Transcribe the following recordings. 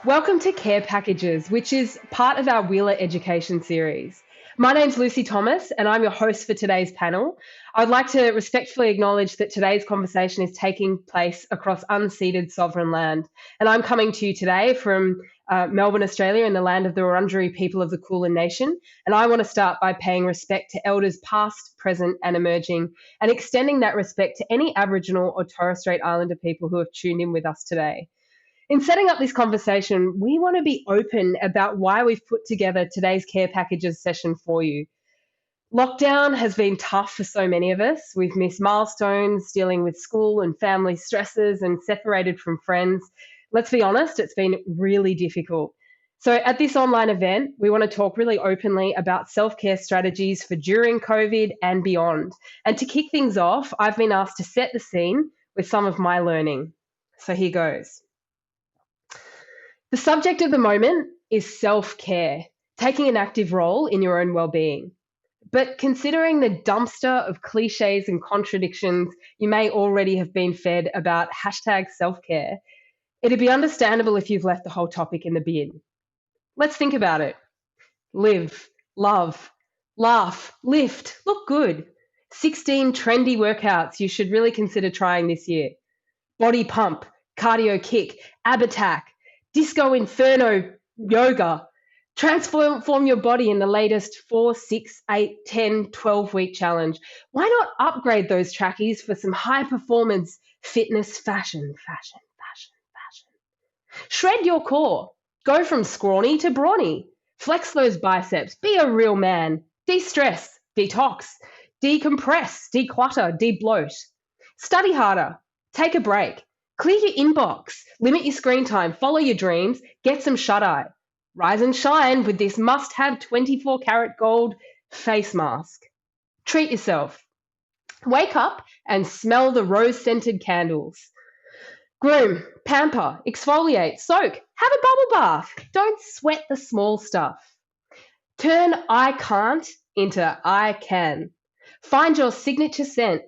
Welcome to Care Packages, which is part of our Wheeler Education series. My name's Lucy Thomas, and I'm your host for today's panel. I'd like to respectfully acknowledge that today's conversation is taking place across unceded sovereign land. And I'm coming to you today from Melbourne, Australia, in the land of the Wurundjeri people of the Kulin Nation. And I want to start by paying respect to elders past, present, and emerging, and extending that respect to any Aboriginal or Torres Strait Islander people who have tuned in with us today. In setting up this conversation, we want to be open about why we've put together today's Care Packages session for you. Lockdown has been tough for so many of us. We've missed milestones, dealing with school and family stresses, and separated from friends. Let's be honest, it's been really difficult. So at this online event, we want to talk really openly about self-care strategies for during COVID and beyond. And to kick things off, I've been asked to set the scene with some of my learning. So here goes. The subject of the moment is self-care, taking an active role in your own well-being. But considering the dumpster of cliches and contradictions you may already have been fed about hashtag self-care, it'd be understandable if you've left the whole topic in the bin. Let's think about it. Live, love, laugh, lift, look good. 16 trendy workouts you should really consider trying this year. Body pump, cardio kick, ab attack, Disco Inferno yoga. Transform your body in the latest 4, 6, 8, 10, 12-week challenge. Why not upgrade those trackies for some high-performance fitness fashion? Shred your core. Go from scrawny to brawny. Flex those biceps. Be a real man. De-stress, detox, decompress, declutter, de-bloat. Study harder. Take a break. Clear your inbox, limit your screen time, follow your dreams, get some shut-eye. Rise and shine with this must-have 24-karat gold face mask. Treat yourself. Wake up and smell the rose-scented candles. Groom, pamper, exfoliate, soak, have a bubble bath. Don't sweat the small stuff. Turn I can't into I can. Find your signature scent.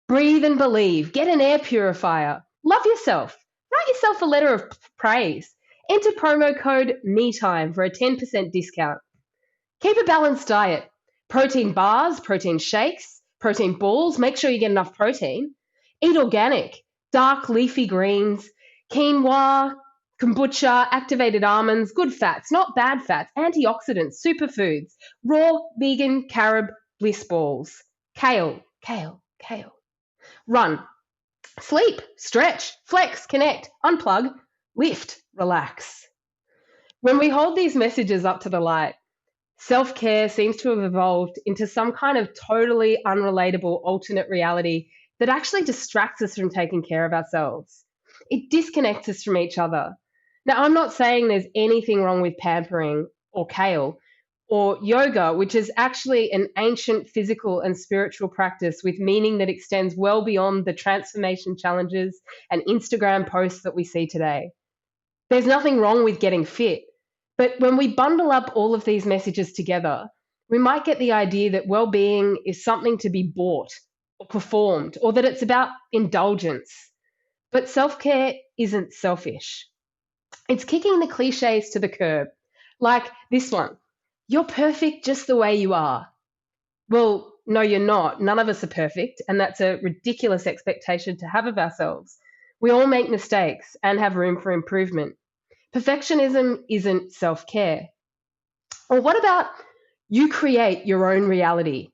Breathe and believe. Get an air purifier. Love yourself. Write yourself a letter of praise. Enter promo code MeTime for a 10% discount. Keep a balanced diet. Protein bars, protein shakes, protein balls. Make sure you get enough protein. Eat organic, dark leafy greens, quinoa, kombucha, activated almonds, good fats, not bad fats, antioxidants, superfoods, raw, vegan, carob, bliss balls, kale. Run. Sleep, stretch, flex, connect, unplug, lift, relax. When we hold these messages up to the light, self-care seems to have evolved into some kind of totally unrelatable alternate reality that actually distracts us from taking care of ourselves. It disconnects us from each other. Now, I'm not saying there's anything wrong with pampering or kale or yoga, which is actually an ancient physical and spiritual practice with meaning that extends well beyond the transformation challenges and Instagram posts that we see today. There's nothing wrong with getting fit, but when we bundle up all of these messages together, we might get the idea that well-being is something to be bought or performed, or that it's about indulgence. But self-care isn't selfish. It's kicking the cliches to the curb, like this one. You're perfect just the way you are. Well, no, you're not. None of us are perfect, and that's a ridiculous expectation to have of ourselves. We all make mistakes and have room for improvement. Perfectionism isn't self-care. Or what about you create your own reality?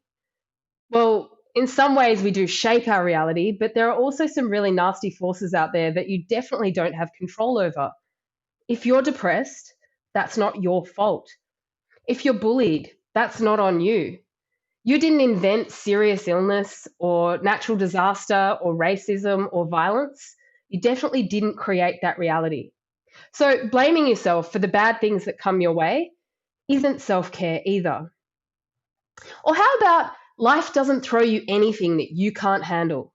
Well, in some ways we do shape our reality, but there are also some really nasty forces out there that you definitely don't have control over. If you're depressed, that's not your fault. If you're bullied, that's not on you. You didn't invent serious illness or natural disaster or racism or violence. You definitely didn't create that reality. So blaming yourself for the bad things that come your way isn't self-care either. Or how about life doesn't throw you anything that you can't handle?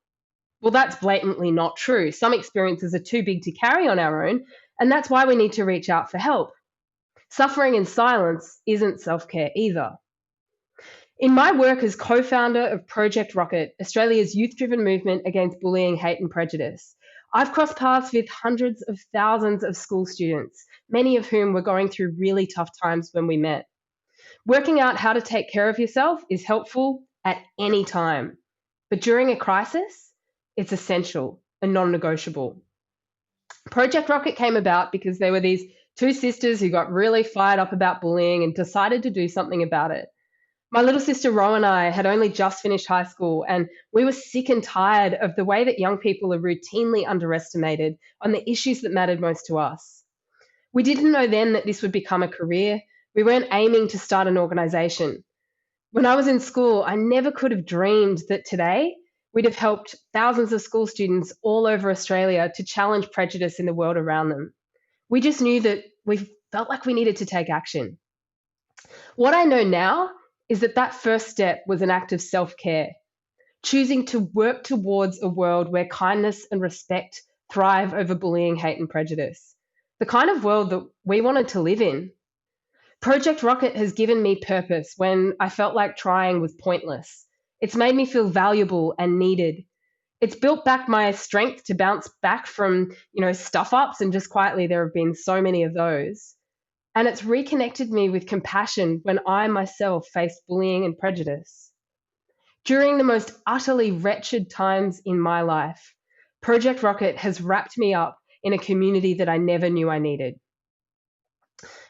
Well, that's blatantly not true. Some experiences are too big to carry on our own, and that's why we need to reach out for help. Suffering in silence isn't self-care either. In my work as co-founder of Project Rockit, Australia's youth-driven movement against bullying, hate and prejudice, I've crossed paths with hundreds of thousands of school students, many of whom were going through really tough times when we met. Working out how to take care of yourself is helpful at any time, but during a crisis, it's essential and non negotiable. Project Rockit came about because there were these two sisters who got really fired up about bullying and decided to do something about it. My little sister Ro and I had only just finished high school, and we were sick and tired of the way that young people are routinely underestimated on the issues that mattered most to us. We didn't know then that this would become a career. We weren't aiming to start an organization. When I was in school, I never could have dreamed that today we'd have helped thousands of school students all over Australia to challenge prejudice in the world around them. We just knew that we felt like we needed to take action. What I know now is that that first step was an act of self-care, choosing to work towards a world where kindness and respect thrive over bullying, hate, and prejudice. The kind of world that we wanted to live in. Project Rockit has given me purpose when I felt like trying was pointless. It's made me feel valuable and needed. It's built back my strength to bounce back from, stuff ups, and just quietly there have been so many of those. And it's reconnected me with compassion when I myself faced bullying and prejudice. During the most utterly wretched times in my life, Project Rockit has wrapped me up in a community that I never knew I needed.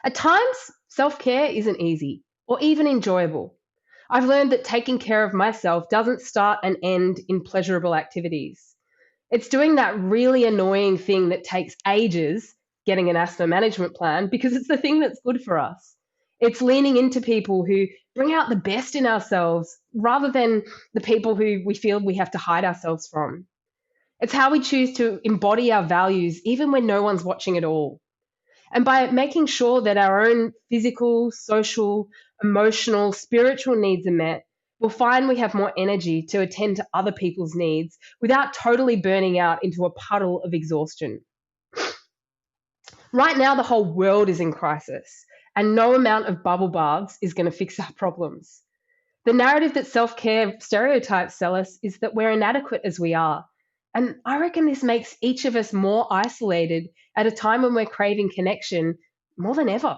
At times, self-care isn't easy or even enjoyable. I've learned that taking care of myself doesn't start and end in pleasurable activities. It's doing that really annoying thing that takes ages, getting an asthma management plan, because it's the thing that's good for us. It's leaning into people who bring out the best in ourselves rather than the people who we feel we have to hide ourselves from. It's how we choose to embody our values even when no one's watching at all. And by making sure that our own physical, social, emotional, spiritual needs are met, we'll find we have more energy to attend to other people's needs without totally burning out into a puddle of exhaustion. Right now, the whole world is in crisis, and no amount of bubble baths is going to fix our problems. The narrative that self-care stereotypes sell us is that we're inadequate as we are. And I reckon this makes each of us more isolated at a time when we're craving connection more than ever.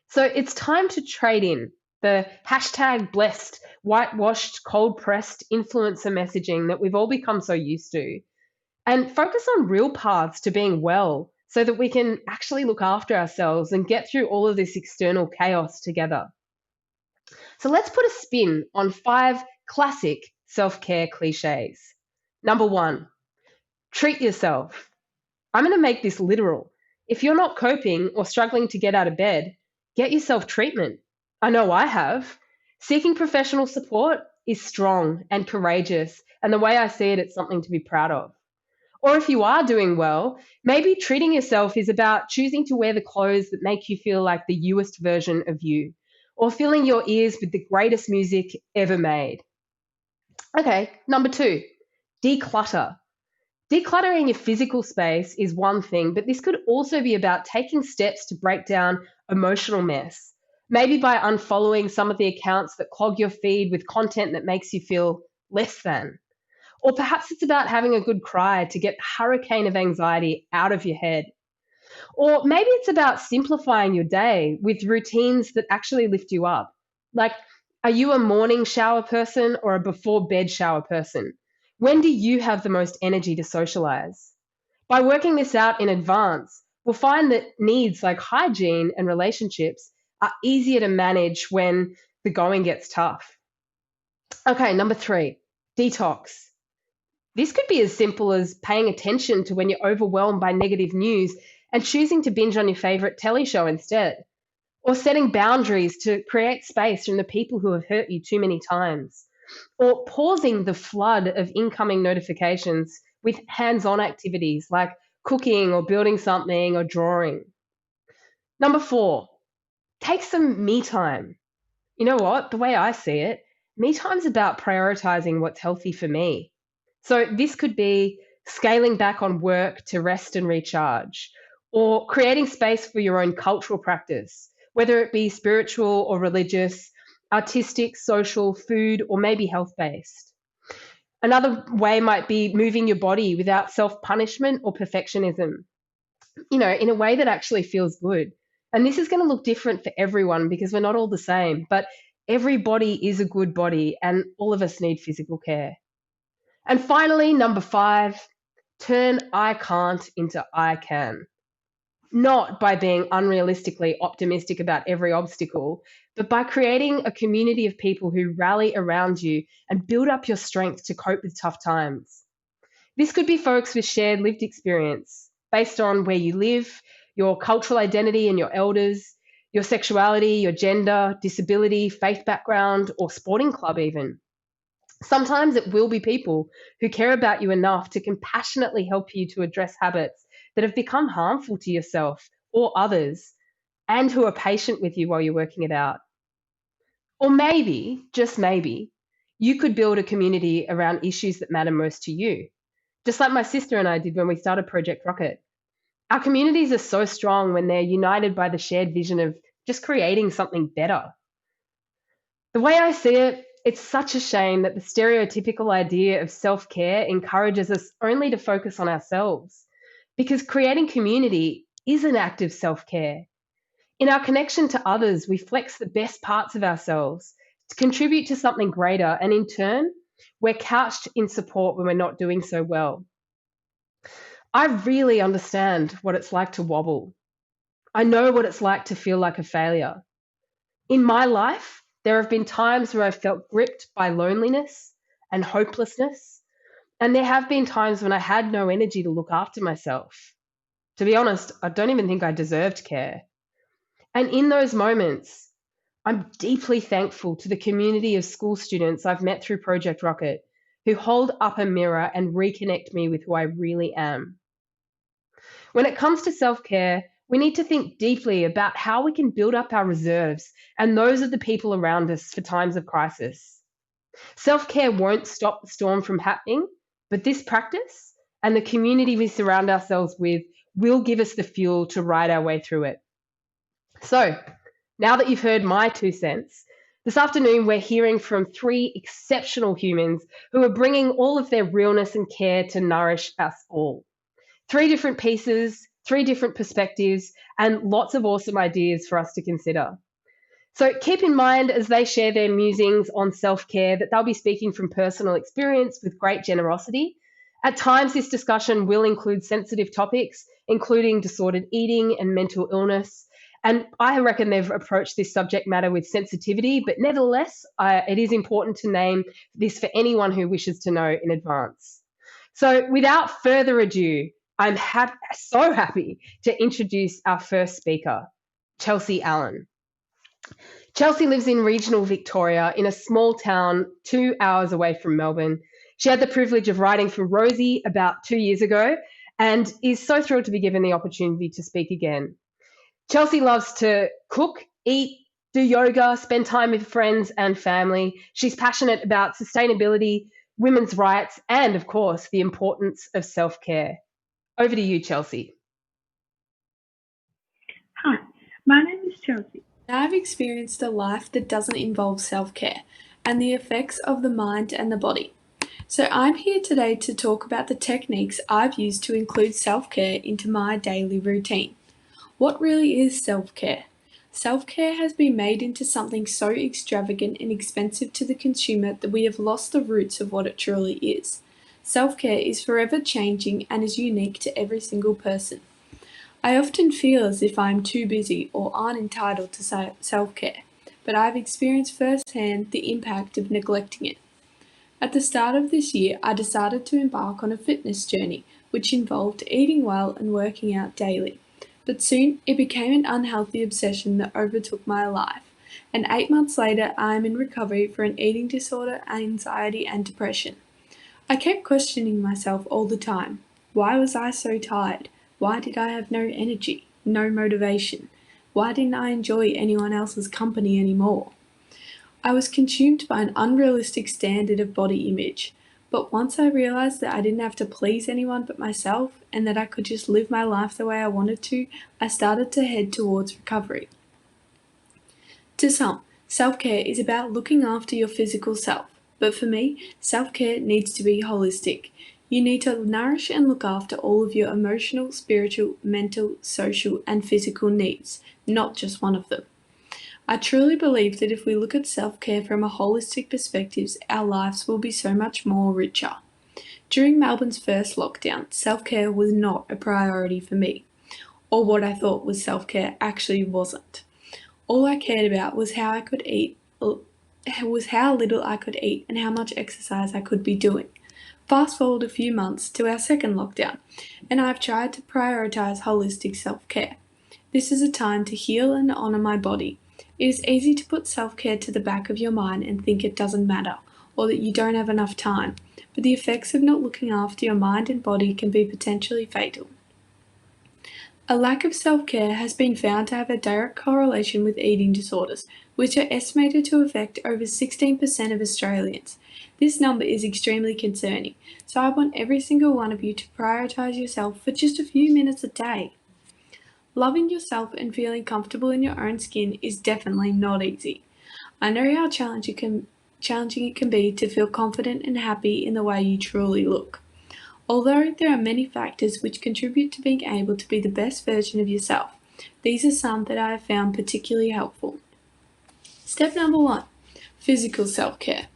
So it's time to trade in the hashtag blessed, whitewashed, cold pressed influencer messaging that we've all become so used to, and focus on real paths to being well so that we can actually look after ourselves and get through all of this external chaos together. So let's put a spin on 5 classic self-care cliches. Number 1, treat yourself. I'm going to make this literal. If you're not coping or struggling to get out of bed, get yourself treatment. I know I have. Seeking professional support is strong and courageous, and the way I see it, it's something to be proud of. Or if you are doing well, maybe treating yourself is about choosing to wear the clothes that make you feel like the youest version of you, or filling your ears with the greatest music ever made. Okay, number 2, declutter. Decluttering your physical space is one thing, but this could also be about taking steps to break down emotional mess. Maybe by unfollowing some of the accounts that clog your feed with content that makes you feel less than. Or perhaps it's about having a good cry to get the hurricane of anxiety out of your head. Or maybe it's about simplifying your day with routines that actually lift you up. Like, are you a morning shower person or a before bed shower person? When do you have the most energy to socialize? By working this out in advance, we'll find that needs like hygiene and relationships are easier to manage when the going gets tough. Okay, number 3, detox. This could be as simple as paying attention to when you're overwhelmed by negative news and choosing to binge on your favorite telly show instead, or setting boundaries to create space from the people who have hurt you too many times, or pausing the flood of incoming notifications with hands-on activities like cooking or building something or drawing. Number 4, take some me time. You know what? The way I see it, me time's about prioritizing what's healthy for me. So this could be scaling back on work to rest and recharge, or creating space for your own cultural practice, whether it be spiritual or religious, artistic, social, food, or maybe health-based. Another way might be moving your body without self-punishment or perfectionism, in a way that actually feels good. And this is going to look different for everyone because we're not all the same, but every body is a good body and all of us need physical care. And finally, number 5, turn I can't into I can. Not by being unrealistically optimistic about every obstacle, but by creating a community of people who rally around you and build up your strength to cope with tough times. This could be folks with shared lived experience based on where you live, your cultural identity and your elders, your sexuality, your gender, disability, faith background, or sporting club, even. Sometimes it will be people who care about you enough to compassionately help you to address habits that have become harmful to yourself or others, and who are patient with you while you're working it out. Or maybe, just maybe, you could build a community around issues that matter most to you, just like my sister and I did when we started Project Rockit. Our communities are so strong when they're united by the shared vision of just creating something better. The way I see it, it's such a shame that the stereotypical idea of self care encourages us only to focus on ourselves, because creating community is an act of self care. In our connection to others, we flex the best parts of ourselves to contribute to something greater, and in turn, we're couched in support when we're not doing so well. I really understand what it's like to wobble. I know what it's like to feel like a failure. In my life, there have been times where I've felt gripped by loneliness and hopelessness, and there have been times when I had no energy to look after myself. To be honest, I don't even think I deserved care. And in those moments, I'm deeply thankful to the community of school students I've met through Project Rockit, who hold up a mirror and reconnect me with who I really am. When it comes to self care, we need to think deeply about how we can build up our reserves and those of the people around us for times of crisis. Self care won't stop the storm from happening, but this practice and the community we surround ourselves with will give us the fuel to ride our way through it. So, now that you've heard my 2 cents, this afternoon we're hearing from 3 exceptional humans who are bringing all of their realness and care to nourish us all. 3 different pieces, 3 different perspectives, and lots of awesome ideas for us to consider. So keep in mind as they share their musings on self-care that they'll be speaking from personal experience with great generosity. At times, this discussion will include sensitive topics, including disordered eating and mental illness. And I reckon they've approached this subject matter with sensitivity, but nevertheless, it is important to name this for anyone who wishes to know in advance. So without further ado, I'm so happy to introduce our first speaker, Chelsea Allan. Chelsea lives in regional Victoria in a small town 2 hours away from Melbourne. She had the privilege of writing for Rosie about 2 years ago and is so thrilled to be given the opportunity to speak again. Chelsea loves to cook, eat, do yoga, spend time with friends and family. She's passionate about sustainability, women's rights, and of course, the importance of self-care. Over to you, Chelsea. Hi, my name is Chelsea. I've experienced a life that doesn't involve self-care and the effects of the mind and the body. So I'm here today to talk about the techniques I've used to include self-care into my daily routine. What really is self-care? Self-care has been made into something so extravagant and expensive to the consumer that we have lost the roots of what it truly is. Self-care is forever changing and is unique to every single person. I often feel as if I am too busy or aren't entitled to self-care, but I've experienced firsthand the impact of neglecting it. At the start of this year, I decided to embark on a fitness journey, which involved eating well and working out daily. But soon, it became an unhealthy obsession that overtook my life, and 8 months later, I am in recovery for an eating disorder, anxiety, and depression. I kept questioning myself all the time. Why was I so tired? Why did I have no energy, no motivation? Why didn't I enjoy anyone else's company anymore? I was consumed by an unrealistic standard of body image, but once I realized that I didn't have to please anyone but myself and that I could just live my life the way I wanted to, I started to head towards recovery. To some, self-care is about looking after your physical self. but for me, self-care needs to be holistic. You need to nourish and look after all of your emotional, spiritual, mental, social, and physical needs, not just one of them. I truly believe that if we look at self-care from a holistic perspective, our lives will be so much more richer. During Melbourne's first lockdown, self-care was not a priority for me, or what I thought was self-care actually wasn't. All I cared about was how I could eat, was how little I could eat and how much exercise I could be doing. Fast forward a few months to our second lockdown, and I've tried to prioritize holistic self-care. This is a time to heal and honor my body. It is easy to put self-care to the back of your mind and think it doesn't matter, or that you don't have enough time, but the effects of not looking after your mind and body can be potentially fatal. A lack of self-care has been found to have a direct correlation with eating disorders, which are estimated to affect over 16% of Australians. This number is extremely concerning, so I want every single one of you to prioritise yourself for just a few minutes a day. Loving yourself and feeling comfortable in your own skin is definitely not easy. I know how challenging it can be to feel confident and happy in the way you truly look. Although there are many factors which contribute to being able to be the best version of yourself, these are some that I have found particularly helpful. Step number 1. Physical self-care.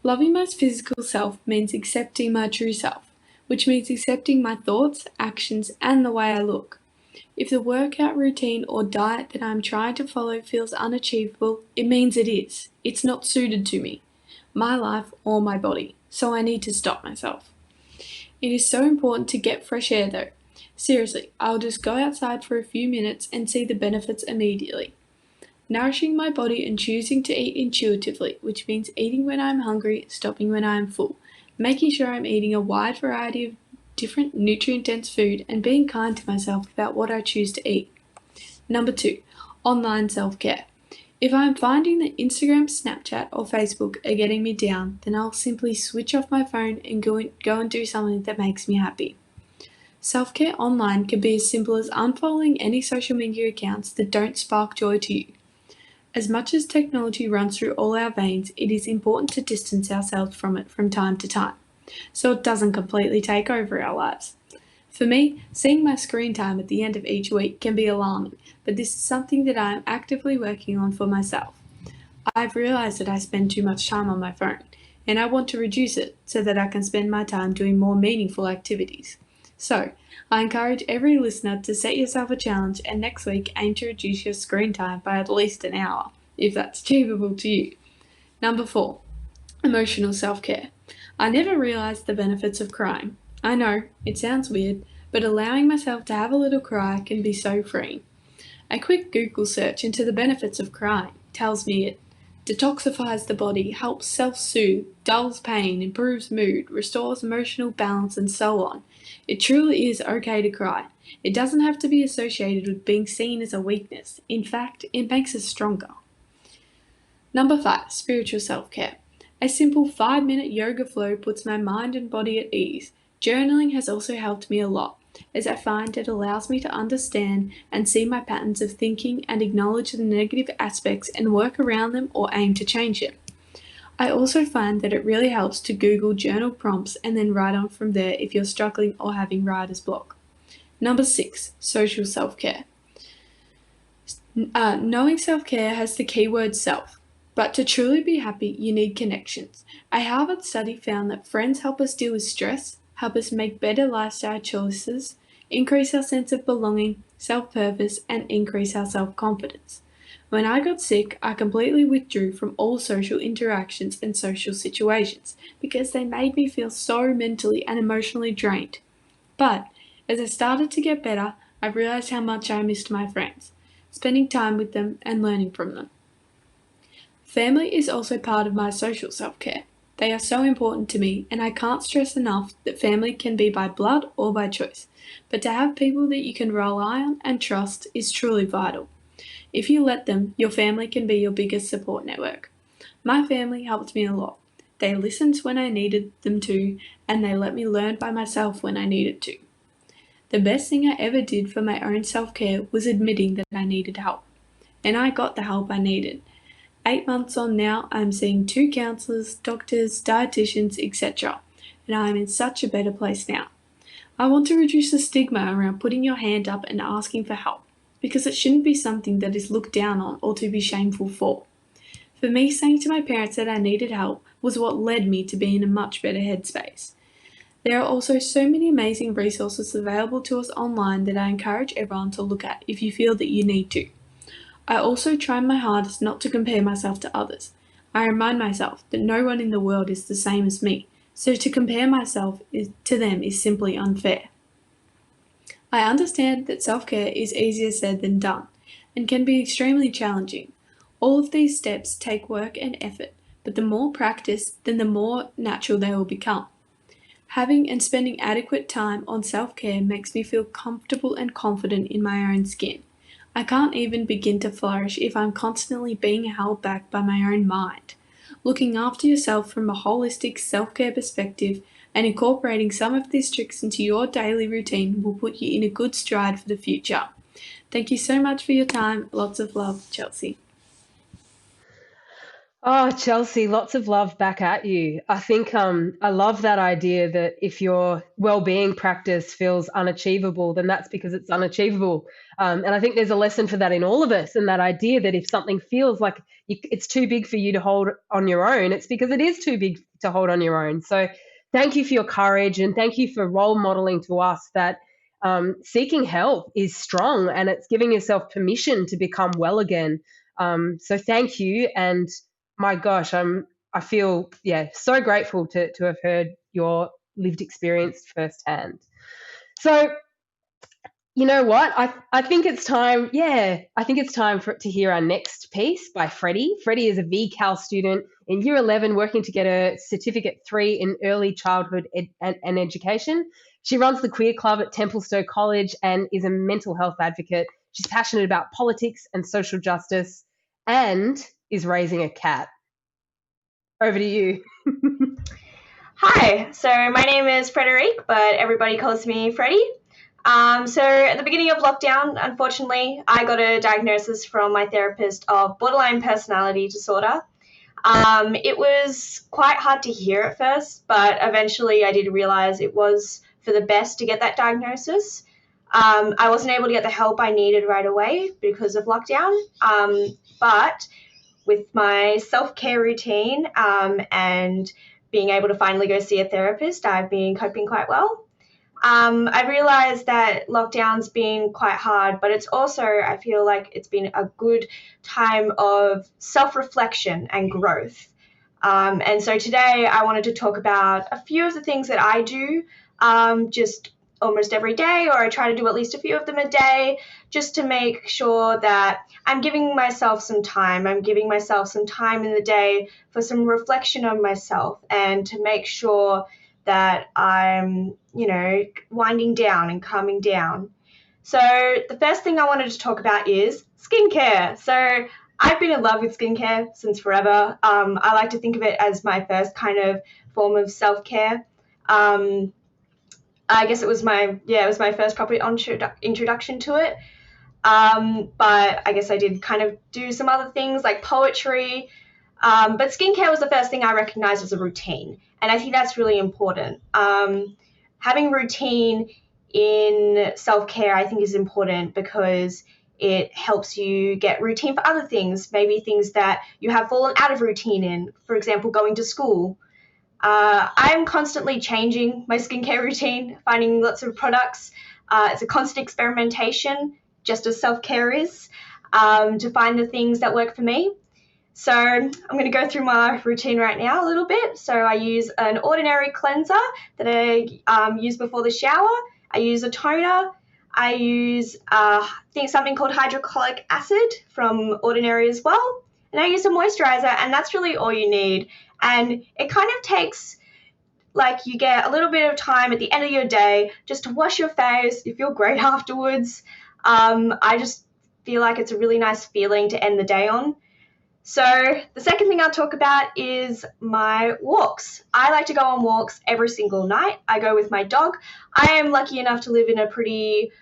Loving my physical self means accepting my true self, which means accepting my thoughts, actions, and the way I look. If the workout routine or diet that I'm trying to follow feels unachievable, it means it is. It's not suited to me, my life, or my body, so I need to stop myself. It is so important to get fresh air though. Seriously, I'll just go outside for a few minutes and see the benefits immediately. Nourishing my body and choosing to eat intuitively, which means eating when I'm hungry, stopping when I am full, making sure I'm eating a wide variety of different nutrient-dense food, and being kind to myself about what I choose to eat. Number 2, online self-care. If I'm finding that Instagram, Snapchat, or Facebook are getting me down, then I'll simply switch off my phone and go and do something that makes me happy. Self-care online can be as simple as unfollowing any social media accounts that don't spark joy to you. As much as technology runs through all our veins, it is important to distance ourselves from it from time to time, so it doesn't completely take over our lives. For me, seeing my screen time at the end of each week can be alarming, but this is something that I am actively working on for myself. I've realised that I spend too much time on my phone, and I want to reduce it so that I can spend my time doing more meaningful activities. So, I encourage every listener to set yourself a challenge and next week aim to reduce your screen time by at least an hour, if that's achievable to you. Number 4, emotional self-care. I never realised the benefits of crying. I know, it sounds weird, but allowing myself to have a little cry can be so freeing. A quick Google search into the benefits of crying tells me it detoxifies the body, helps self-soothe, dulls pain, improves mood, restores emotional balance, and so on. It truly is okay to cry. It doesn't have to be associated with being seen as a weakness. In fact, it makes us stronger. Number 5, spiritual self-care. A simple 5-minute yoga flow puts my mind and body at ease. Journaling has also helped me a lot, as I find it allows me to understand and see my patterns of thinking and acknowledge the negative aspects and work around them or aim to change them. I also find that it really helps to Google journal prompts and then write on from there if you're struggling or having writer's block. Number 6, social self-care. Knowing self-care has the keyword self. But to truly be happy, you need connections. A Harvard study found that friends help us deal with stress, help us make better lifestyle choices, increase our sense of belonging, self-purpose, and increase our self-confidence. When I got sick, I completely withdrew from all social interactions and social situations because they made me feel so mentally and emotionally drained. But as I started to get better, I realized how much I missed my friends, spending time with them and learning from them. Family is also part of my social self-care. They are so important to me, and I can't stress enough that family can be by blood or by choice, but to have people that you can rely on and trust is truly vital. If you let them, your family can be your biggest support network. My family helped me a lot. They listened when I needed them to, and they let me learn by myself when I needed to. The best thing I ever did for my own self-care was admitting that I needed help, and I got the help I needed. 8 months on now, I'm seeing 2 counsellors, doctors, dietitians, etc. And I'm in such a better place now. I want to reduce the stigma around putting your hand up and asking for help, because it shouldn't be something that is looked down on or to be shameful for. For me, saying to my parents that I needed help was what led me to be in a much better headspace. There are also so many amazing resources available to us online that I encourage everyone to look at if you feel that you need to. I also try my hardest not to compare myself to others. I remind myself that no one in the world is the same as me, so to compare myself to them is simply unfair. I understand that self-care is easier said than done, and can be extremely challenging. All of these steps take work and effort, but the more practice, then the more natural they will become. Having and spending adequate time on self-care makes me feel comfortable and confident in my own skin. I can't even begin to flourish if I'm constantly being held back by my own mind. Looking after yourself from a holistic self-care perspective and incorporating some of these tricks into your daily routine will put you in a good stride for the future. Thank you so much for your time. Lots of love, Chelsea. Oh, Chelsea, lots of love back at you. I think I love that idea that if your well-being practice feels unachievable, then that's because it's unachievable. And I think there's a lesson for that in all of us, and that idea that if something feels like it's too big for you to hold on your own, it's because it is too big to hold on your own. So thank you for your courage, and thank you for role modeling to us that seeking help is strong, and it's giving yourself permission to become well again. So thank you, and my gosh, I feel so grateful to have heard your lived experience firsthand. So you know what? I think it's time. Yeah, I think it's time to hear our next piece by Freddie. Freddie is a VCAL student in Year 11, working to get a Certificate 3 in Early Childhood and Education. She runs the Queer Club at Templestowe College and is a mental health advocate. She's passionate about politics and social justice, and is raising a cat. Over to you. Hi, so my name is Frederique, but everybody calls me Freddie. So at the beginning of lockdown, unfortunately, I got a diagnosis from my therapist of borderline personality disorder. It was quite hard to hear at first, but eventually I did realize it was for the best to get that diagnosis. I wasn't able to get the help I needed right away because of lockdown, but with my self-care routine and being able to finally go see a therapist, I've been coping quite well. I realized that lockdown's been quite hard, but it's also, I feel like it's been a good time of self-reflection and growth. And so today I wanted to talk about a few of the things that I do just almost every day, or I try to do at least a few of them a day, just to make sure that I'm giving myself some time. I'm giving myself some time in the day for some reflection on myself, and to make sure that I'm, winding down and calming down. So the first thing I wanted to talk about is skincare. So I've been in love with skincare since forever. I like to think of it as my first kind of form of self-care. I guess it was my first proper introduction to it. But I guess I did kind of do some other things like poetry. But skincare was the first thing I recognized as a routine. And I think that's really important. Having routine in self-care, I think, is important because it helps you get routine for other things, maybe things that you have fallen out of routine in, for example, going to school. I'm constantly changing my skincare routine, finding lots of products. It's a constant experimentation, just as self-care is, to find the things that work for me. So I'm going to go through my routine right now a little bit. So I use an ordinary cleanser that I use before the shower. I use a toner. I use something called hydrochloric acid from Ordinary as well. And I use a moisturizer, and that's really all you need. And it kind of takes, you get a little bit of time at the end of your day just to wash your face. You feel great afterwards. I just feel like it's a really nice feeling to end the day on. So the second thing I'll talk about is my walks. I like to go on walks every single night. I go with my dog. I am lucky enough to live in a pretty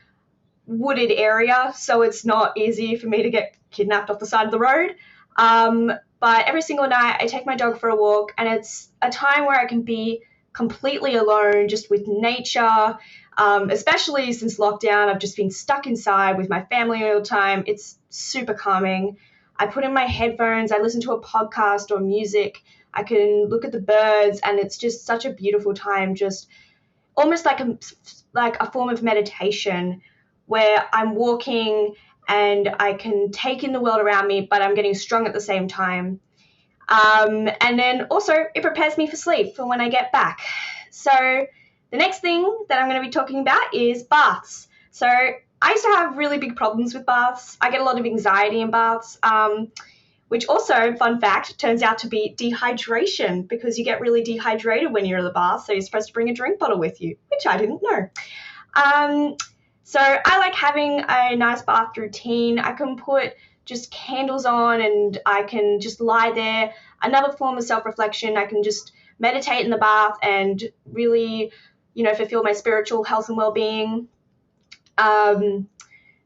wooded area, so it's not easy for me to get kidnapped off the side of the road. But every single night I take my dog for a walk, and it's a time where I can be completely alone, just with nature. Especially since lockdown, I've just been stuck inside with my family all the time. It's super calming. I put in my headphones, I listen to a podcast or music, I can look at the birds, and it's just such a beautiful time, just almost like a form of meditation where I'm walking and I can take in the world around me, but I'm getting strong at the same time. And then also it prepares me for sleep for when I get back. So the next thing that I'm going to be talking about is baths. So I used to have really big problems with baths. I get a lot of anxiety in baths, which also, fun fact, turns out to be dehydration, because you get really dehydrated when you're in the bath, so you're supposed to bring a drink bottle with you, which I didn't know. So I like having a nice bath routine. I can put just candles on and I can just lie there. Another form of self-reflection, I can just meditate in the bath and really, fulfill my spiritual health and well-being.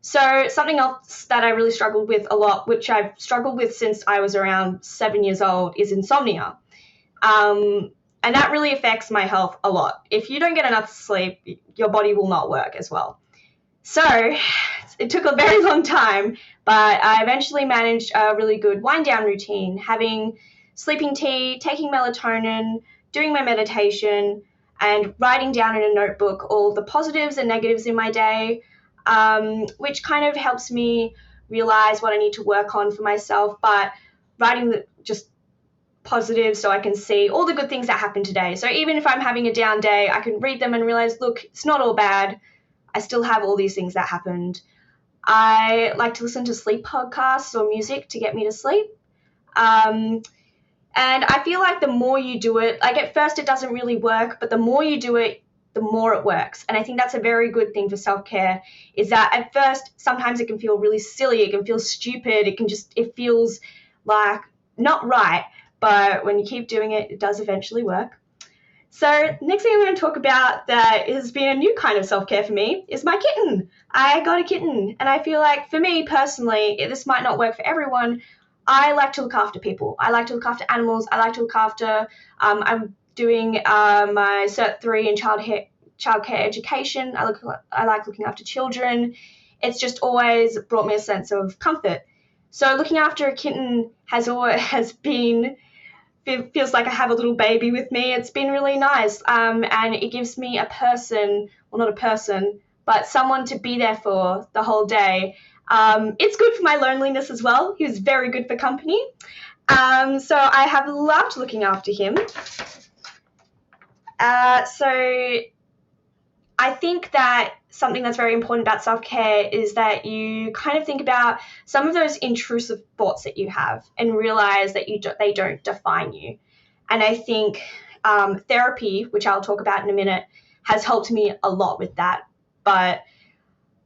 So something else that I really struggled with a lot, which I've struggled with since I was around 7 years old, is insomnia. And that really affects my health a lot. If you don't get enough sleep, your body will not work as well. So it took a very long time, but I eventually managed a really good wind-down routine, having sleeping tea, taking melatonin, doing my meditation, and writing down in a notebook all the positives and negatives in my day, which kind of helps me realize what I need to work on for myself, but writing just positive so I can see all the good things that happened today. So even if I'm having a down day, I can read them and realize, look, it's not all bad. I still have all these things that happened. I like to listen to sleep podcasts or music to get me to sleep. And I feel like the more you do it, like at first it doesn't really work, but the more you do it, the more it works. And I think that's a very good thing for self-care, is that at first sometimes it can feel really silly, it can feel stupid, it feels like not right, but when you keep doing it, it does eventually work. So next thing I'm going to talk about that has been a new kind of self-care for me is my kitten. I got a kitten, and I feel like for me personally, this might not work for everyone. I like to look after people. I like to look after animals. I like to look after, I'm doing my Cert 3 in childcare education. I like looking after children. It's just always brought me a sense of comfort. So looking after a kitten has been, it feels like I have a little baby with me. It's been really nice, and it gives me a person, well, not a person, but someone to be there for the whole day. It's good for my loneliness as well. He was very good for company. So I have loved looking after him. So I think that something that's very important about self-care is that you kind of think about some of those intrusive thoughts that you have and realize that they don't define you. And I think therapy, which I'll talk about in a minute, has helped me a lot with that. But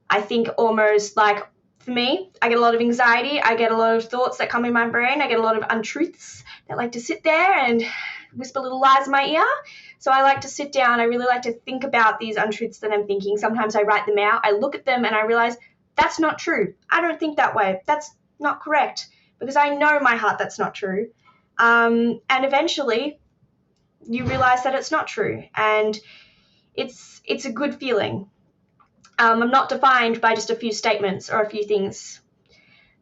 I think almost like, for me, I get a lot of anxiety. I get a lot of thoughts that come in my brain. I get a lot of untruths that like to sit there and whisper little lies in my ear. So I like to sit down. I really like to think about these untruths that I'm thinking. Sometimes I write them out. I look at them and I realize that's not true. I don't think that way. That's not correct, because I know in my heart that's not true. And eventually you realize that it's not true, and it's a good feeling. I'm not defined by just a few statements or a few things.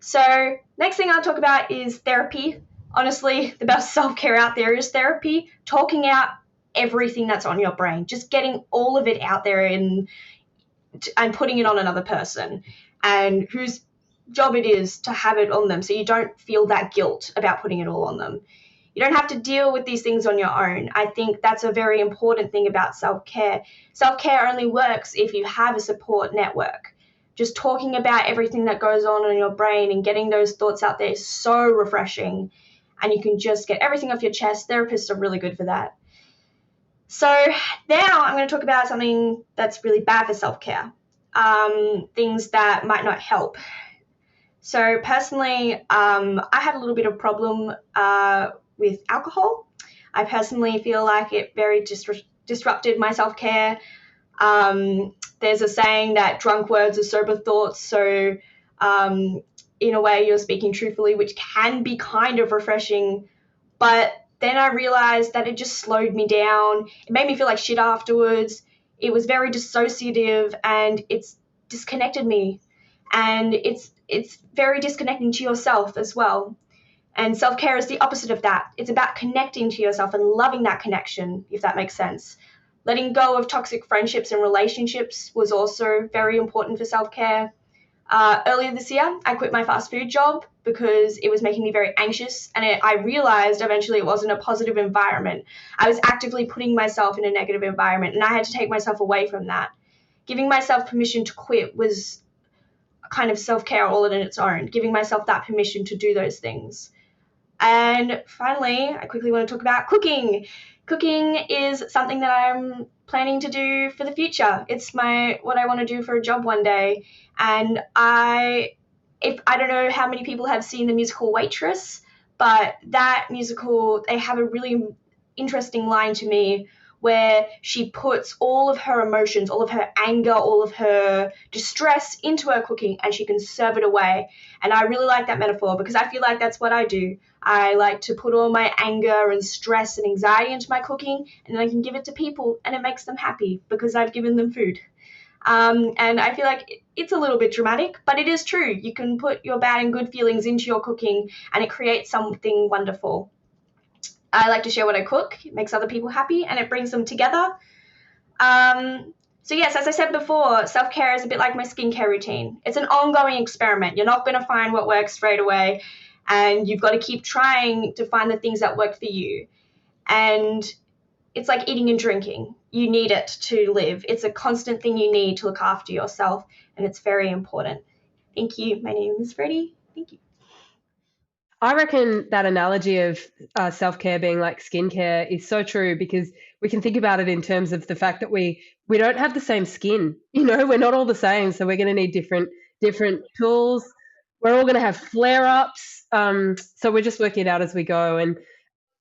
So next thing I'll talk about is therapy. Honestly, the best self-care out there is therapy, talking out everything that's on your brain, just getting all of it out there and putting it on another person, and whose job it is to have it on them, so you don't feel that guilt about putting it all on them. You don't have to deal with these things on your own. I think that's a very important thing about self-care. Self-care only works if you have a support network. Just talking about everything that goes on in your brain and getting those thoughts out there is so refreshing, and you can just get everything off your chest. Therapists are really good for that. So now I'm going to talk about something that's really bad for self-care, things that might not help. So personally, I had a little bit of problem with alcohol. I personally feel like it very disrupted my self-care. There's a saying that drunk words are sober thoughts. So in a way you're speaking truthfully, which can be kind of refreshing. But then I realized that it just slowed me down. It made me feel like shit afterwards. It was very dissociative, and it's disconnected me. And it's very disconnecting to yourself as well. And self-care is the opposite of that. It's about connecting to yourself and loving that connection, if that makes sense. Letting go of toxic friendships and relationships was also very important for self-care. Earlier this year, I quit my fast food job because it was making me very anxious, and I realized eventually it wasn't a positive environment. I was actively putting myself in a negative environment, and I had to take myself away from that. Giving myself permission to quit was kind of self-care all in its own, giving myself that permission to do those things. And finally, I quickly want to talk about cooking. Cooking is something that I'm planning to do for the future. It's what I want to do for a job one day. And I don't know how many people have seen the musical Waitress, but that musical, they have a really interesting line to me where she puts all of her emotions, all of her anger, all of her distress into her cooking, and she can serve it away. And I really like that metaphor because I feel like that's what I do. I like to put all my anger and stress and anxiety into my cooking, and then I can give it to people, and it makes them happy because I've given them food. And I feel like it's a little bit dramatic, but it is true. You can put your bad and good feelings into your cooking, and it creates something wonderful. I like to share what I cook. It makes other people happy, and it brings them together. So yes, as I said before, self-care is a bit like my skincare routine. It's an ongoing experiment. You're not going to find what works straight away, and you've got to keep trying to find the things that work for you. And it's like eating and drinking. You need it to live. It's a constant thing you need to look after yourself, and it's very important. Thank you. My name is Freddie. Thank you. I reckon that analogy of self-care being like skincare is so true, because we can think about it in terms of the fact that we don't have the same skin. We're not all the same, so we're going to need different tools. We're all going to have flare-ups, so we're just working it out as we go. And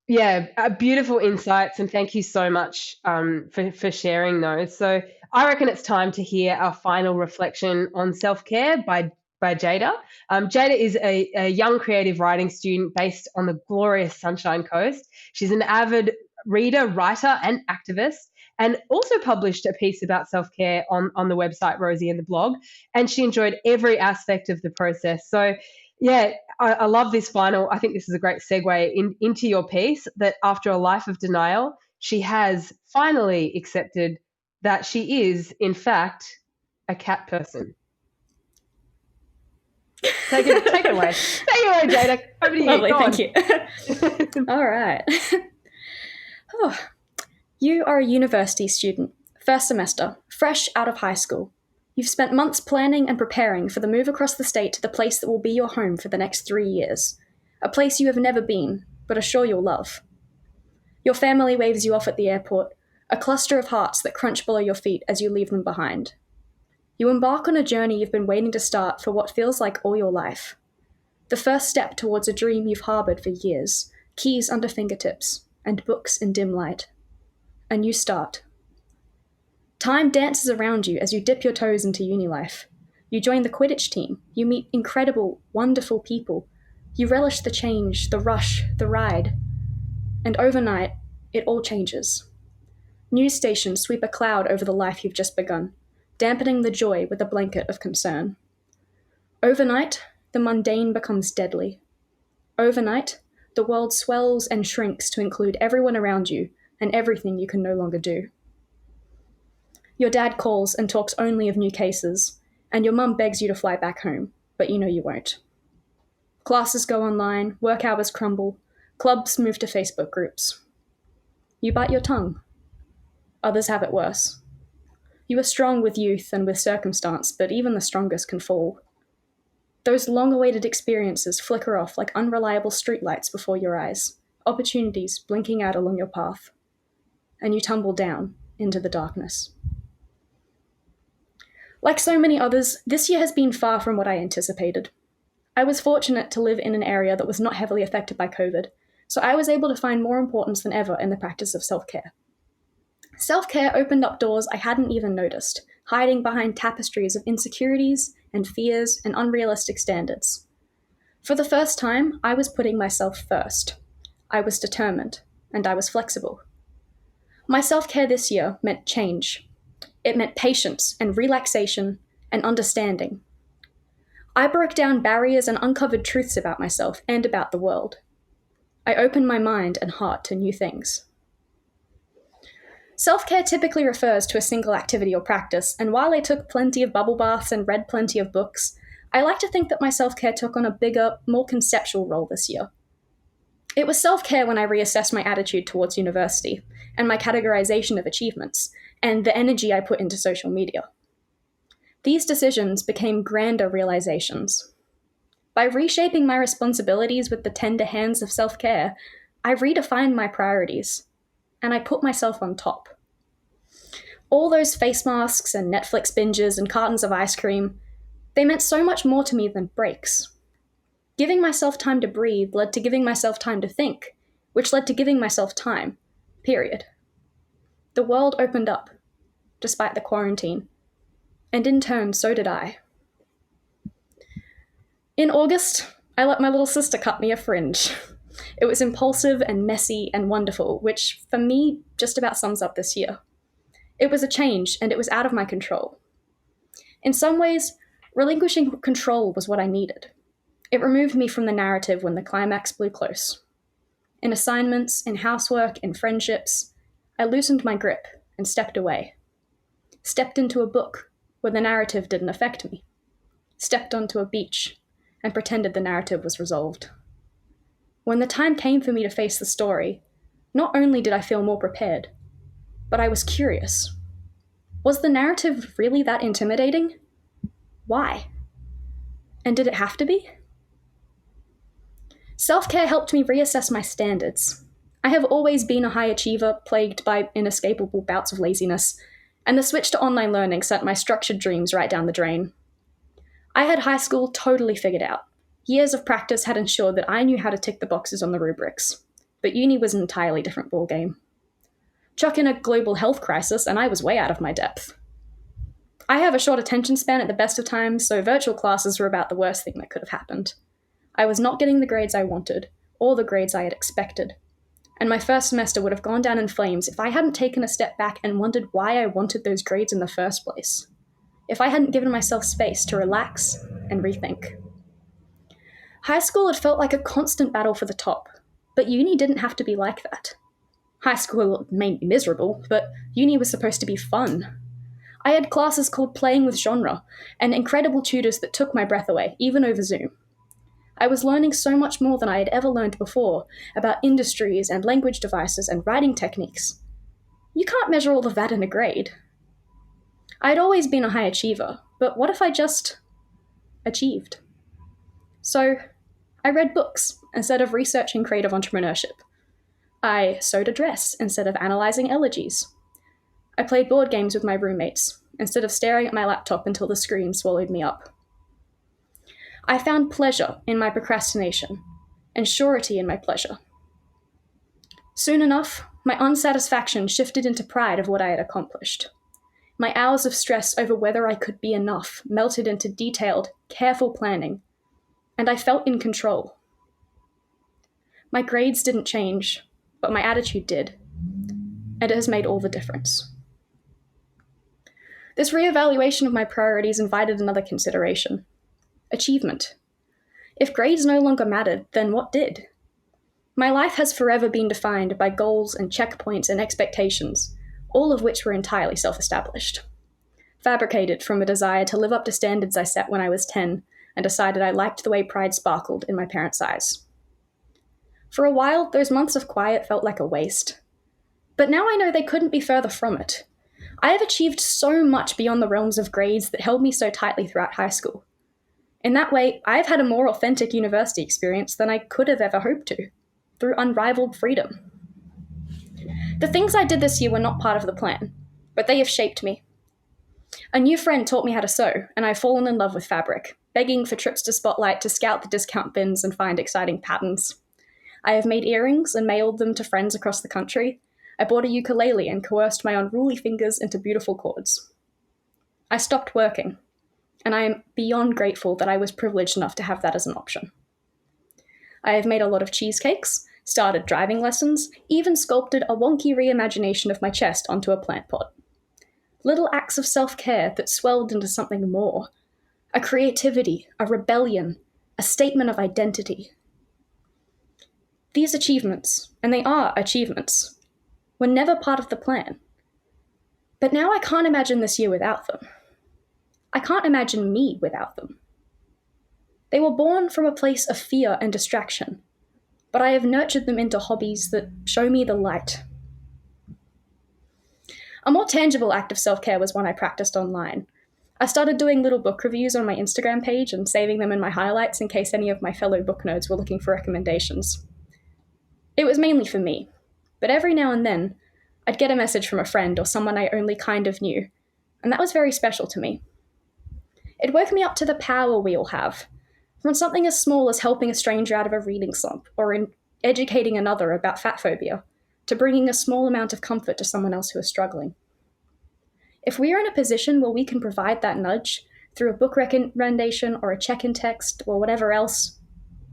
yeah, beautiful insights, and thank you so much for sharing those. So I reckon it's time to hear our final reflection on self-care by Jayda. Jayda is a young creative writing student based on the glorious Sunshine Coast. She's an avid reader, writer, and activist, and also published a piece about self-care on the website Rosie and the blog, and she enjoyed every aspect of the process. So yeah, I love this final. I think this is a great segue into your piece, that after a life of denial, she has finally accepted that she is, in fact, a cat person. Take it away. Take it away, Jayda. Over to you. Lovely, thank you. All right. Oh, you are a university student, first semester, fresh out of high school. You've spent months planning and preparing for the move across the state to the place that will be your home for the next 3 years. A place you have never been, but are sure you'll love. Your family waves you off at the airport, a cluster of hearts that crunch below your feet as you leave them behind. You embark on a journey you've been waiting to start for what feels like all your life. The first step towards a dream you've harbored for years, keys under fingertips, and books in dim light. A new start. Time dances around you as you dip your toes into uni life. You join the Quidditch team. You meet incredible, wonderful people. You relish the change, the rush, the ride. And overnight, it all changes. News stations sweep a cloud over the life you've just begun, dampening the joy with a blanket of concern. Overnight, the mundane becomes deadly. Overnight, the world swells and shrinks to include everyone around you and everything you can no longer do. Your dad calls and talks only of new cases, and your mum begs you to fly back home, but you know you won't. Classes go online, work hours crumble, clubs move to Facebook groups. You bite your tongue. Others have it worse. You are strong with youth and with circumstance, but even the strongest can fall. Those long-awaited experiences flicker off like unreliable streetlights before your eyes, opportunities blinking out along your path. And you tumble down into the darkness. Like so many others, this year has been far from what I anticipated. I was fortunate to live in an area that was not heavily affected by COVID, so I was able to find more importance than ever in the practice of self-care. Self-care opened up doors I hadn't even noticed, hiding behind tapestries of insecurities and fears and unrealistic standards. For the first time, I was putting myself first. I was determined, and I was flexible. My self-care this year meant change. It meant patience and relaxation and understanding. I broke down barriers and uncovered truths about myself and about the world. I opened my mind and heart to new things. Self-care typically refers to a single activity or practice, and while I took plenty of bubble baths and read plenty of books, I like to think that my self-care took on a bigger, more conceptual role this year. It was self-care when I reassessed my attitude towards university, and my categorization of achievements, and the energy I put into social media. These decisions became grander realizations. By reshaping my responsibilities with the tender hands of self-care, I redefined my priorities, and I put myself on top. All those face masks and Netflix binges and cartons of ice cream, they meant so much more to me than breaks. Giving myself time to breathe led to giving myself time to think, which led to giving myself time, period. The world opened up, despite the quarantine, and in turn, so did I. In August, I let my little sister cut me a fringe. It was impulsive and messy and wonderful, which, for me, just about sums up this year. It was a change, and it was out of my control. In some ways, relinquishing control was what I needed. It removed me from the narrative when the climax blew close. In assignments, in housework, in friendships, I loosened my grip and stepped away. Stepped into a book where the narrative didn't affect me. Stepped onto a beach and pretended the narrative was resolved. When the time came for me to face the story, not only did I feel more prepared, but I was curious. Was the narrative really that intimidating? Why? And did it have to be? Self-care helped me reassess my standards. I have always been a high achiever, plagued by inescapable bouts of laziness, and the switch to online learning sent my structured dreams right down the drain. I had high school totally figured out. Years of practice had ensured that I knew how to tick the boxes on the rubrics, but uni was an entirely different ballgame. Chuck in a global health crisis, and I was way out of my depth. I have a short attention span at the best of times, so virtual classes were about the worst thing that could have happened. I was not getting the grades I wanted, or the grades I had expected, and my first semester would have gone down in flames if I hadn't taken a step back and wondered why I wanted those grades in the first place. If I hadn't given myself space to relax and rethink. High school had felt like a constant battle for the top, but uni didn't have to be like that. High school made me miserable, but uni was supposed to be fun. I had classes called Playing with Genre, and incredible tutors that took my breath away, even over Zoom. I was learning so much more than I had ever learned before about industries and language devices and writing techniques. You can't measure all of that in a grade. I'd always been a high achiever, but what if I just achieved? So I read books instead of researching creative entrepreneurship. I sewed a dress instead of analyzing elegies. I played board games with my roommates instead of staring at my laptop until the screen swallowed me up. I found pleasure in my procrastination and surety in my pleasure. Soon enough, my unsatisfaction shifted into pride of what I had accomplished. My hours of stress over whether I could be enough melted into detailed, careful planning, and I felt in control. My grades didn't change, but my attitude did, and it has made all the difference. This reevaluation of my priorities invited another consideration: achievement. If grades no longer mattered, then what did? My life has forever been defined by goals and checkpoints and expectations, all of which were entirely self-established. Fabricated from a desire to live up to standards I set when I was 10 and decided I liked the way pride sparkled in my parents' eyes. For a while, those months of quiet felt like a waste. But now I know they couldn't be further from it. I have achieved so much beyond the realms of grades that held me so tightly throughout high school. In that way, I've had a more authentic university experience than I could have ever hoped to, through unrivaled freedom. The things I did this year were not part of the plan, but they have shaped me. A new friend taught me how to sew, and I've fallen in love with fabric, begging for trips to Spotlight to scout the discount bins and find exciting patterns. I have made earrings and mailed them to friends across the country. I bought a ukulele and coerced my unruly fingers into beautiful chords. I stopped working, and I am beyond grateful that I was privileged enough to have that as an option. I have made a lot of cheesecakes, started driving lessons, even sculpted a wonky reimagination of my chest onto a plant pot. Little acts of self-care that swelled into something more. A creativity, a rebellion, a statement of identity. These achievements, and they are achievements, were never part of the plan. But now I can't imagine this year without them. I can't imagine me without them. They were born from a place of fear and distraction, but I have nurtured them into hobbies that show me the light. A more tangible act of self-care was one I practiced online. I started doing little book reviews on my Instagram page and saving them in my highlights in case any of my fellow book nerds were looking for recommendations. It was mainly for me, but every now and then, I'd get a message from a friend or someone I only kind of knew, and that was very special to me. It woke me up to the power we all have, from something as small as helping a stranger out of a reading slump or in educating another about fat phobia, to bringing a small amount of comfort to someone else who is struggling. If we are in a position where we can provide that nudge through a book recommendation or a check-in text or whatever else,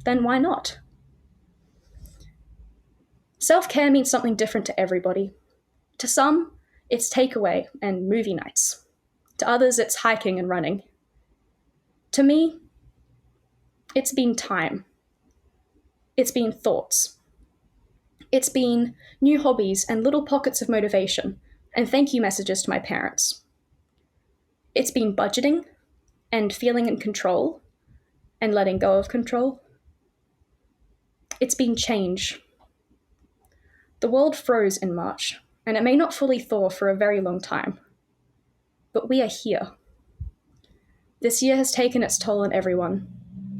then why not? Self-care means something different to everybody. To some, it's takeaway and movie nights. To others, it's hiking and running. To me, it's been time. It's been thoughts. It's been new hobbies and little pockets of motivation and thank you messages to my parents. It's been budgeting and feeling in control and letting go of control. It's been change. The world froze in March, and it may not fully thaw for a very long time. But we are here. This year has taken its toll on everyone,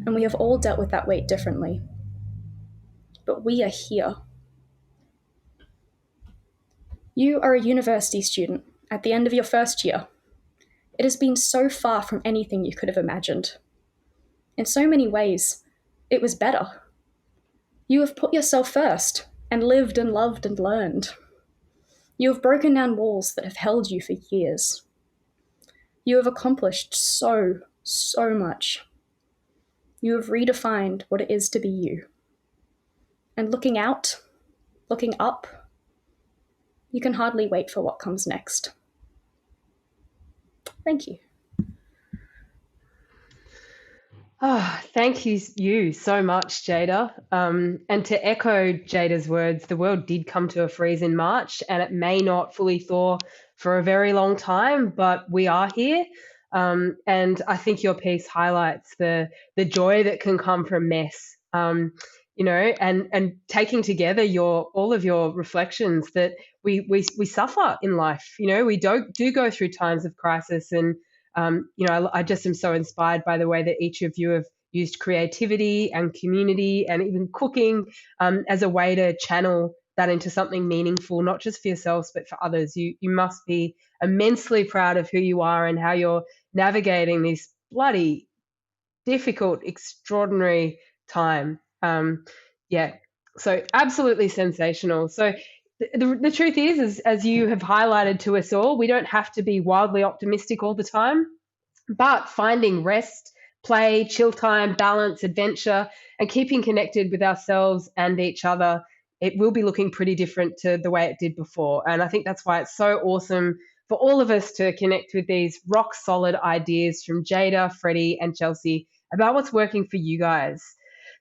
and we have all dealt with that weight differently. But we are here. You are a university student at the end of your first year. It has been so far from anything you could have imagined. In so many ways, it was better. You have put yourself first and lived and loved and learned. You have broken down walls that have held you for years. You have accomplished so much. You have redefined what it is to be you. And looking out, looking up, you can hardly wait for what comes next. Thank you. Oh, thank you so much, Jayda. And to echo Jayda's words, the world did come to a freeze in March, and it may not fully thaw for a very long time, but we are here. And I think your piece highlights the joy that can come from mess. And taking together all of your reflections that we suffer in life. We do go through times of crisis, and I just am so inspired by the way that each of you have used creativity and community and even cooking as a way to channel that into something meaningful, not just for yourselves, but for others. You must be immensely proud of who you are and how you're navigating this bloody difficult, extraordinary time. So absolutely sensational. So the truth is, as you have highlighted to us all, we don't have to be wildly optimistic all the time, but finding rest, play, chill time, balance, adventure, and keeping connected with ourselves and each other, it will be looking pretty different to the way it did before. And I think that's why it's so awesome for all of us to connect with these rock solid ideas from Jayda, Freddie, and Chelsea about what's working for you guys.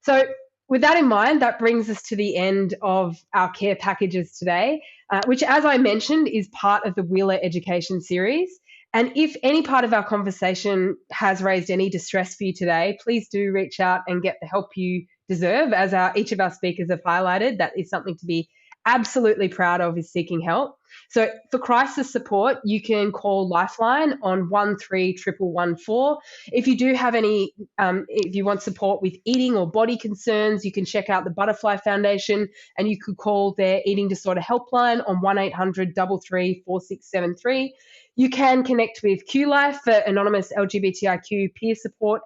So with that in mind, that brings us to the end of our care packages today, which, as I mentioned, is part of the Wheeler Education series. And if any part of our conversation has raised any distress for you today, please do reach out and get the help you deserve. As each of our speakers have highlighted, that is something to be absolutely proud of, is seeking help. So for crisis support, you can call Lifeline on 13114. If you do have any, if you want support with eating or body concerns, you can check out the Butterfly Foundation, and you could call their eating disorder helpline on 1-800-33-4673. You can connect with QLife for anonymous LGBTIQ peer support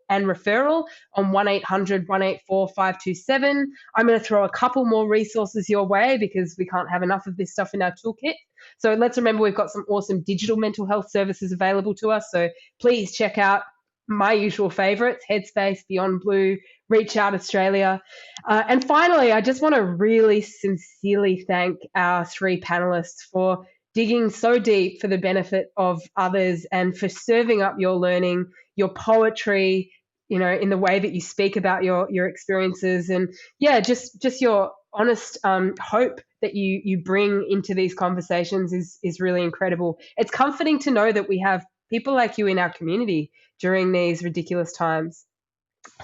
and referral on 1-800-184-527. I'm going to throw a couple more resources your way because we can't have enough of this stuff in our toolkit. So let's remember we've got some awesome digital mental health services available to us. So please check out my usual favourites, Headspace, Beyond Blue, Reach Out Australia. And finally, I just want to really sincerely thank our 3 panellists for digging so deep for the benefit of others and for serving up your learning, your poetry, in the way that you speak about your experiences, and just your honest hope that you bring into these conversations is really incredible. It's comforting to know that we have people like you in our community during these ridiculous times.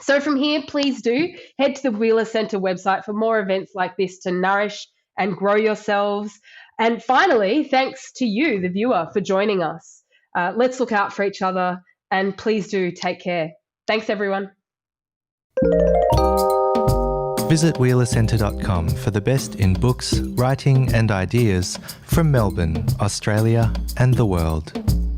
So from here, please do head to the Wheeler Centre website for more events like this to nourish and grow yourselves. And finally, thanks to you, the viewer, for joining us. Let's look out for each other, and please do take care. Thanks, everyone. Visit wheelercentre.com for the best in books, writing and ideas from Melbourne, Australia and the world.